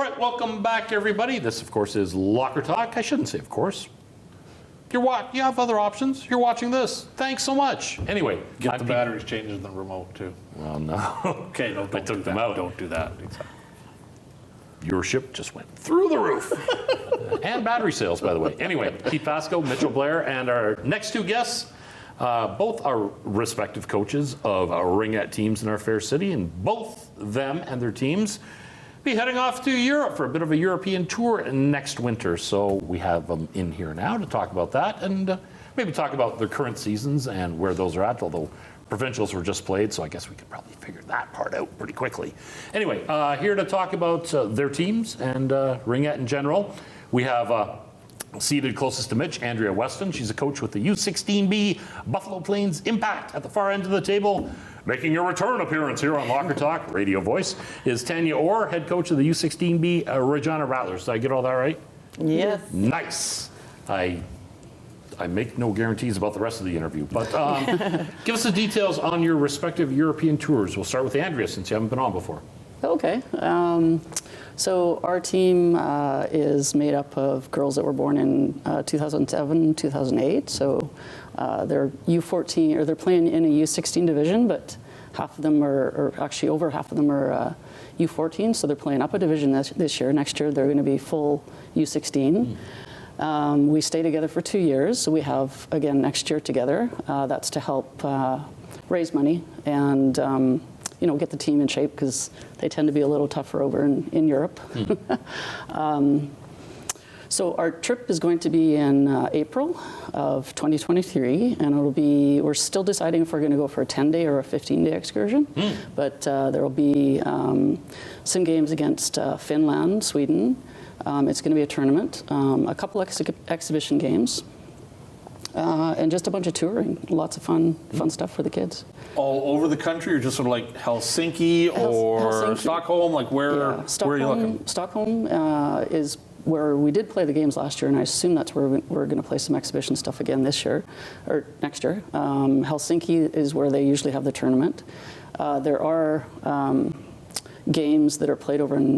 right, welcome back, everybody. This, of course, is Locker Talk. I shouldn't say, of course. You have other options. You're watching this. Thanks so much. Anyway, get the batteries changed in the remote too. Well, no. Okay, no, I took them out. Don't do that. Exactly. Viewership just went through the roof. And battery sales, by the way. Anyway, Keith Pascoe, Mitchell Blair, and our next two guests, both are respective coaches of ringette teams in our fair city, and both them and their teams be heading off to Europe for a bit of a European tour next winter. So we have them in here now to talk about that and maybe talk about their current seasons and where those are at, although provincials were just played, so I guess we could probably figure that part out pretty quickly. Anyway, here to talk about their teams and ringette in general, we have seated closest to Mitch, Andrea Weston. She's a coach with the U16B Buffalo Plains Impact at the far end of the table. Making a return appearance here on Locker Talk, radio voice, is Tania Orr, head coach of the U16B Regina Rattlers. Did I get all that right? Yes. Nice. I make no guarantees about the rest of the interview, but give us the details on your respective European tours. We'll start with Andrea, since you haven't been on before. Okay. So our team is made up of girls that were born in 2007, 2008. So they're U14, or they're playing in a U16 division, but half of them or actually over half of them are U14. So they're playing up a division this year. Next year they're going to be full U16. We stay together for 2 years. So we have, again, next year together. That's to help raise money and get the team in shape, because they tend to be a little tougher over in Europe. So our trip is going to be in April of 2023, and we're still deciding if we're going to go for a 10-day or a 15-day excursion. But there will be some games against Finland, Sweden. It's going to be a tournament, a couple exhibition games, and just a bunch of touring. Lots of fun stuff for the kids. All over the country, or just sort of like Helsinki or Helsinki. Stockholm? Like where are you looking? Stockholm is where we did play the games last year, and I assume that's where we're going to play some exhibition stuff again this year, or next year. Helsinki is where they usually have the tournament. There are games that are played over in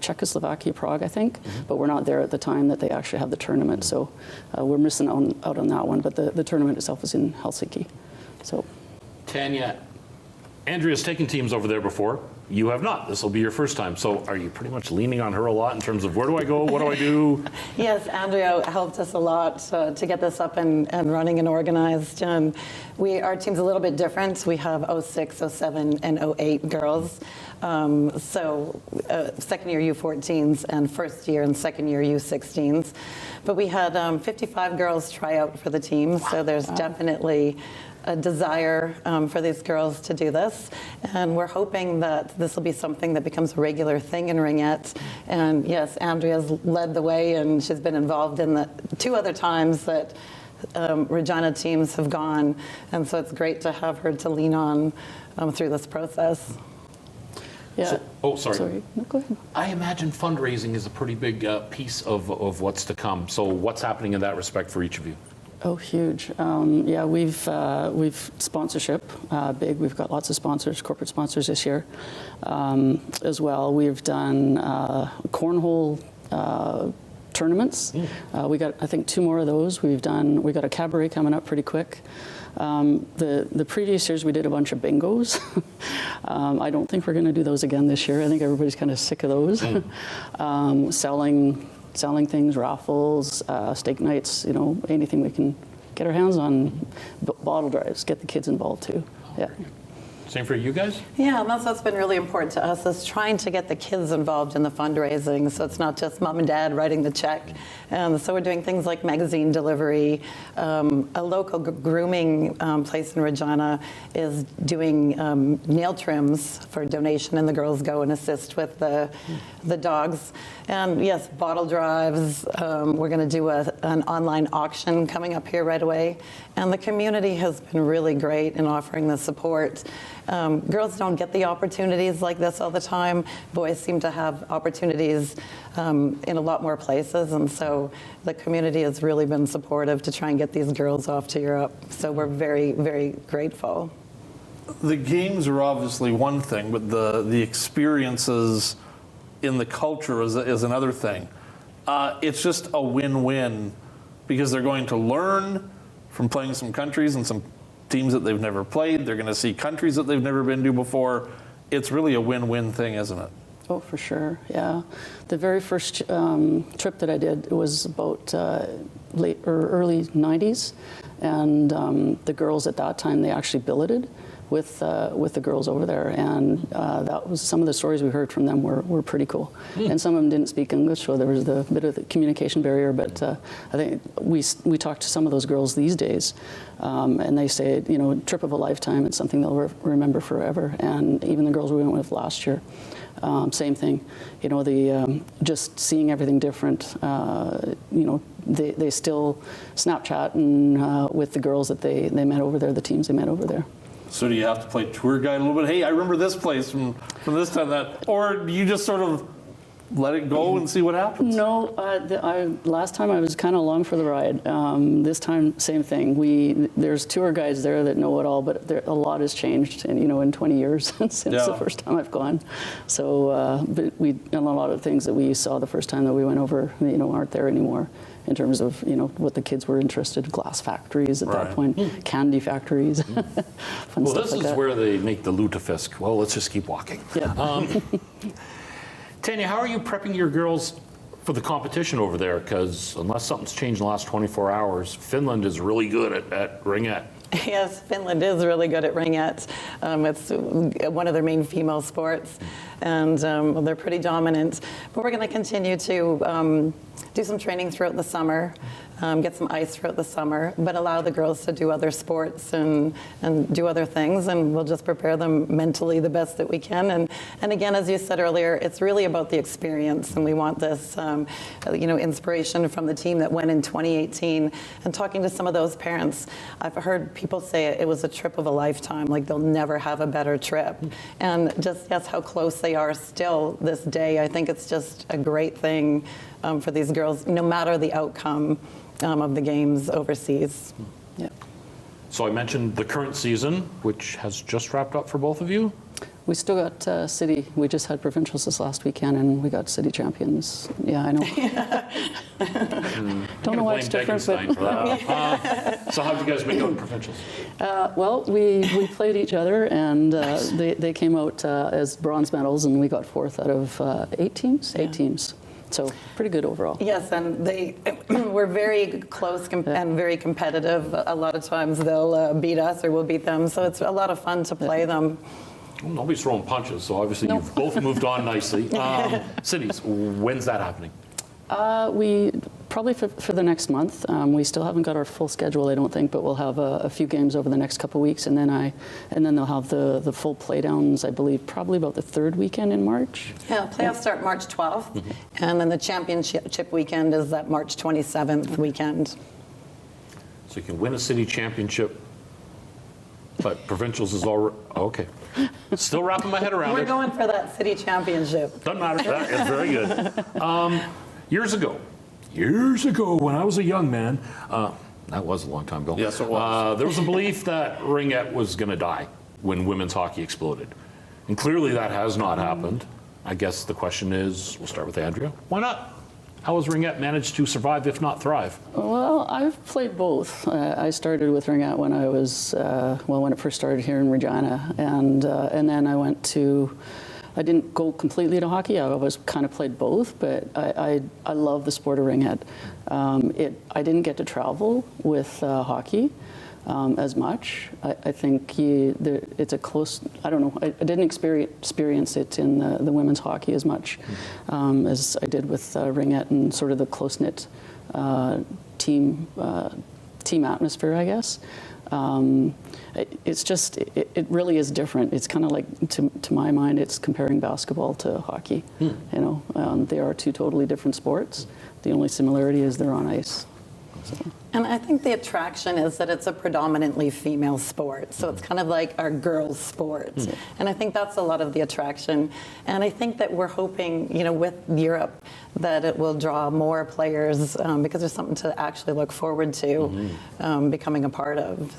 Czechoslovakia, Prague, I think, but we're not there at the time that they actually have the tournament, so we're missing out on that one, but the tournament itself is in Helsinki. So, Tania, Andrea's taken teams over there before. You have not. This will be your first time. So are you pretty much leaning on her a lot in terms of where do I go, what do I do? Yes, Andrea helped us a lot to get this up and running and organized. Our team's a little bit different. We have 06, 07, and 08 girls. Second year U14s and first year and second year U16s. But we had 55 girls try out for the team, so there's definitely a desire for these girls to do this, and we're hoping that this will be something that becomes a regular thing in ringette. And yes, Andrea's led the way, and she's been involved in the 2 other times that Regina teams have gone, and so it's great to have her to lean on through this process. yeah. Sorry. No, go ahead. I imagine fundraising is a pretty big piece of what's to come. So what's happening in that respect for each of you? Oh, huge. Yeah, we've sponsorship, big. We've got lots of sponsors, corporate sponsors this year as well. We've done cornhole tournaments. We got, I think, 2 more of those. We got a cabaret coming up pretty quick. The previous years we did a bunch of bingos. I don't think we're going to do those again this year. I think everybody's kind of sick of those. Selling things, raffles, steak nights, anything we can get our hands on. Bottle drives, get the kids involved too. Yeah. Same for you guys? Yeah, and that's what's been really important to us, is trying to get the kids involved in the fundraising, so it's not just mom and dad writing the check. So we're doing things like magazine delivery. A local grooming place in Regina is doing nail trims for donation, and the girls go and assist with the dogs. And yes, bottle drives. We're going to do an online auction coming up here right away. And the community has been really great in offering the support. Girls don't get the opportunities like this all the time. Boys seem to have opportunities in a lot more places, and so the community has really been supportive to try and get these girls off to Europe. So we're very, very grateful. The games are obviously one thing, but the experiences in the culture is another thing. It's just a win-win because they're going to learn from playing some countries and some teams that they've never played. They're going to see countries that they've never been to before. It's really a win-win thing, isn't it? Oh, for sure, yeah. The very first trip that I did, it was about late or early 90s, and the girls at that time, they actually billeted with the girls over there, and that was some of the stories we heard from them were pretty cool. And some of them didn't speak English, so there was a bit of the communication barrier. But I think we talked to some of those girls these days, and they say, you know, trip of a lifetime. It's something they'll remember forever. And even the girls we went with last year, same thing. You know, the just seeing everything different. You know, they still Snapchat and with the girls that they met over there, the teams they met over there. So do you have to play tour guide a little bit? Hey, I remember this place from this time, that, or do you just sort of let it go and see what happens? No, last time I was kind of along for the ride. This time, same thing. There's tour guides there that know it all, but a lot has changed, and you know, in 20 years since the first time I've gone. So, but a lot of things that we saw the first time that we went over, you know, aren't there anymore. In terms of, you know, what the kids were interested in, glass factories at that point, candy factories, fun well, stuff this like is that. where they make the lutefisk. Well, let's just keep walking. Yeah. Tanya, how are you prepping your girls for the competition over there? Because unless something's changed in the last 24 hours, Finland is really good at ringette. Yes, Finland is really good at ringette. It's one of their main female sports, and they're pretty dominant. But we're going to continue to do some training throughout the summer, get some ice throughout the summer, but allow the girls to do other sports and do other things, and we'll just prepare them mentally the best that we can. And again, as you said earlier, it's really about the experience, and we want this, you know, inspiration from the team that went in 2018. And talking to some of those parents, I've heard people say it was a trip of a lifetime, like they'll never have a better trip. And just, yes, how close they are still this day. I think it's just a great thing for these girls, no matter the outcome of the games overseas. Yeah. So I mentioned the current season, which has just wrapped up for both of you. We still got city. We just had provincials this last weekend, and we got city champions. Yeah, I know. Don't know why it's different, but for that. So how did you guys make out in provincials? well, we played each other, and they came out as bronze medals, and we got fourth out of 8 teams. 8 teams. So pretty good overall. Yes, and they were very close and very competitive. A lot of times they'll beat us or we'll beat them, so it's a lot of fun to play them. Well, nobody's throwing punches, so obviously you've both moved on nicely. Cities, when's that happening? We probably for the next month. We still haven't got our full schedule, I don't think, but we'll have a few games over the next couple of weeks, and then they'll have the full playdowns, I believe, probably about the 3rd weekend in March. Yeah, playoffs start March 12th, and then the championship weekend is that March 27th weekend. So you can win a city championship, but provincials is all okay. Still wrapping my head around We're it. going for that city championship. Doesn't matter. That is very good. Years ago, when I was a young man, that was a long time ago. Yes, it was. There was a belief that ringette was going to die when women's hockey exploded, and clearly that has not happened. I guess the question is, we'll start with Andrea. Why not? How has ringette managed to survive, if not thrive? Well, I've played both. I started with ringette when I was when it first started here in Regina, and then I went to. I didn't go completely to hockey. I always kind of played both, but I love the sport of ringette. I didn't get to travel with hockey as much. I think it's a close. I don't know. I didn't experience it in the women's hockey as much as I did with ringette and sort of the close knit team atmosphere, I guess. It's just, it really is different. It's kind of like, to my mind, it's comparing basketball to hockey. You know, they are 2 totally different sports. The only similarity is they're on ice. So. And I think the attraction is that it's a predominantly female sport. So it's kind of like our girls' sport. And I think that's a lot of the attraction. And I think that we're hoping, you know, with Europe, that it will draw more players because there's something to actually look forward to becoming a part of.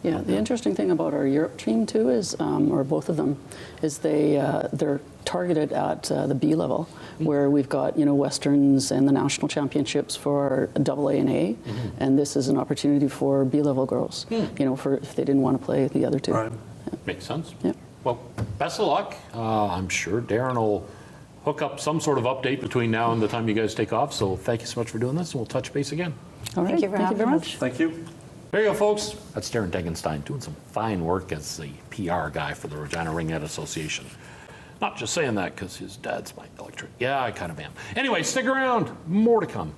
Yeah, the interesting thing about our Europe team too is, or both of them, is they're targeted at the B level, where we've got Westerns and the national championships for AA and A, and this is an opportunity for B level girls. For if they didn't want to play the other two. Right. Makes sense. Yeah. Well, best of luck. I'm sure Darren will hook up some sort of update between now and the time you guys take off. So thank you so much for doing this, and we'll touch base again. All right. Thank you for Thank you very having us. much. Thank you. There you go, folks. That's Darren Degenstein doing some fine work as the PR guy for the Regina Ringhead Association. Not just saying that because his dad's my electric. Yeah, I kind of am. Anyway, stick around. More to come.